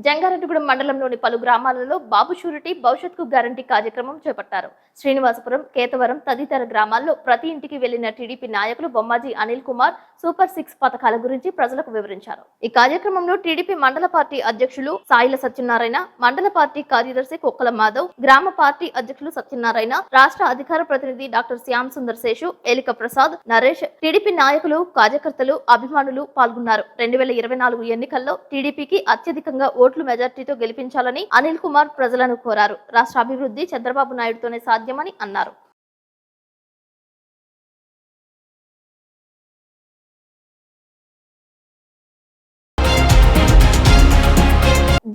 జంగారెడ్డిగూడెం మండలంలోని పలు గ్రామాలలో బాబు షూరిటీ భవిష్యత్కు గ్యారంటీ కార్యక్రమం చేపట్టారు. శ్రీనివాసపురం, కేతవరం తదితర గ్రామాల్లో ప్రతి ఇంటికి వెళ్లిన టీడీపీ నాయకులు బొమ్మాజీ అనిల్ కుమార్ సూపర్ 6 పథకాల గురించి ప్రజలకు వివరించారు. ఈ కార్యక్రమంలో టీడీపీ మండల పార్టీ అధ్యక్షులు సాయిల సత్యనారాయణ, మండల పార్టీ కార్యదర్శి కుక్కల మాధవ్, గ్రామ పార్టీ అధ్యక్షులు సత్యనారాయణ, రాష్ట్ర అధికార ప్రతినిధి డాక్టర్ శ్యామ్ సుందర్ శేషు, ఏలిక ప్రసాద్, నరేష్, టీడీపీ నాయకులు, కార్యకర్తలు, అభిమానులు పాల్గొన్నారు. 2024 ఎన్నికల్లో టీడీపీకి అత్యధికంగా ఓట్లు మెజార్టీతో గెలిపించాలని అనిల్ కుమార్ ప్రజలను కోరారు. రాష్ట్ర అభివృద్ధి చంద్రబాబు నాయుడుతోనే సాధ్యమని అన్నారు.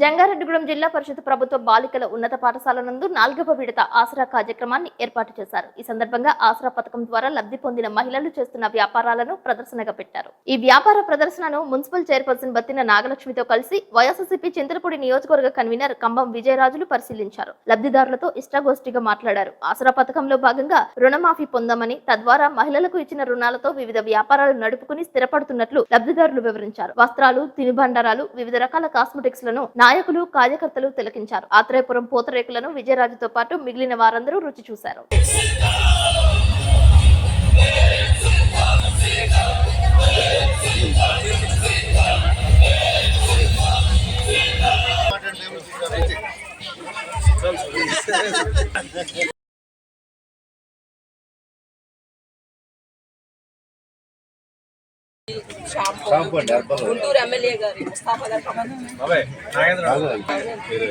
జంగారెడ్డిగూడెం జిల్లా పరిషత్ ప్రభుత్వ బాలికల ఉన్నత పాఠశాల నందు 4వ విడత ఆసరా కార్యక్రమాన్ని ఏర్పాటు చేశారు. ఈ సందర్భంగా ఆసరా పథకం ద్వారా లబ్ధి పొందిన మహిళలు చేస్తున్న వ్యాపారాలను ప్రదర్శనగా పెట్టారు. ఈ వ్యాపార ప్రదర్శనను మున్సిపల్ చైర్పర్సన్ బత్తిన నాగలక్ష్మితో కలిసి వైఎస్ఆర్సీపీ చింతలపూడి నియోజకవర్గ కన్వీనర్ కంబం విజయరాజులు పరిశీలించారు. లబ్ధిదారులతో ఇష్టాగోష్ఠిగా మాట్లాడారు. ఆసరా పథకంలో భాగంగా రుణమాఫీ పొందామని, తద్వారా మహిళలకు ఇచ్చిన రుణాలతో వివిధ వ్యాపారాలు నడుపుకుని స్థిరపడుతున్నట్లు లబ్ధిదారులు వివరించారు. వస్త్రాలు, తినుబండారాలు, వివిధ రకాల కాస్మెటిక్స్ లను నాయకులు, కార్యకర్తలు తిలకించారు. ఆత్రేయపురం పూతరేకులను విజయరాజుతో పాటు మిగిలిన వారందరూ రుచి చూశారు. గుంటూరు ఎమ్మెల్యే గారి ముస్తాఫా గారు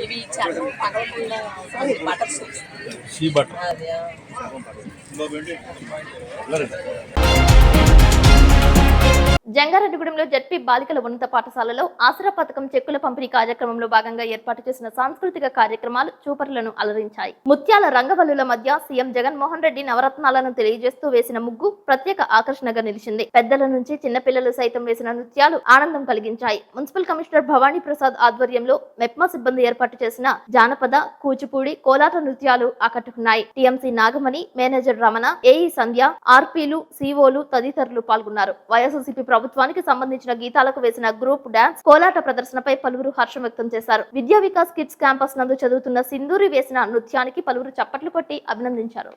ఇవి బటర్ జంగారెడ్డిగూడెంలో జడ్పీ బాలికల ఉన్నత పాఠశాలలో ఆసరా పథకం చెక్కుల పంపిణీ కార్యక్రమంలో భాగంగా ఏర్పాటు చేసిన సాంస్కృతిక కార్యక్రమాలు చూపరులను అలరించాయి. ముత్యాల రంగవల్లుల మధ్య సీఎం జగన్మోహన్ రెడ్డి నవరత్నాలను తెలియజేస్తూ వేసిన ముగ్గు ప్రత్యేక ఆకర్షణగా నిలిచింది. పెద్దల నుంచి చిన్నపిల్లలు సైతం వేసిన నృత్యాలు ఆనందం కలిగించాయి. మున్సిపల్ కమిషనర్ భవానీ ప్రసాద్ ఆధ్వర్యంలో మెప్మా సిబ్బంది ఏర్పాటు చేసిన జానపద, కూచిపూడి, కోలాట నృత్యాలు ఆకట్టుకున్నాయి. TMC Nagamani, manager Ramana, AE Sandhya, ఆర్పీలు, సిఓలు తదితరులు పాల్గొన్నారు. వైఎస్ఆర్సీపీ ప్రభుత్వానికి సంబంధించిన గీతాలకు వేసిన గ్రూప్ డాన్స్, కోలాట ప్రదర్శనపై పలువురు హర్షం వ్యక్తం చేశారు. విద్యా వికాస్ కిడ్స్ క్యాంపస్ నందు చదువుతున్న సింధూరి వేసిన నృత్యానికి పలువురు చప్పట్లు కొట్టి అభినందించారు.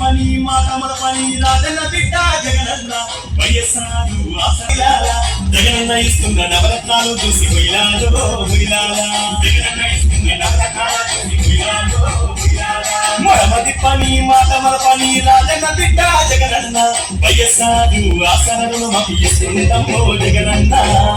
పని మాటమల పని రాజన్న బిడ్డ జగనన్న వయస్సారు జగనన్న ఇస్తున్న నవరత్నాలు చూసి మరమది పని మాటమల పని రాజన్న బిడ్డ జగనన్న వయస్సారు ఆసనను మాకు ఇస్తుందమ్మో జగనన్న.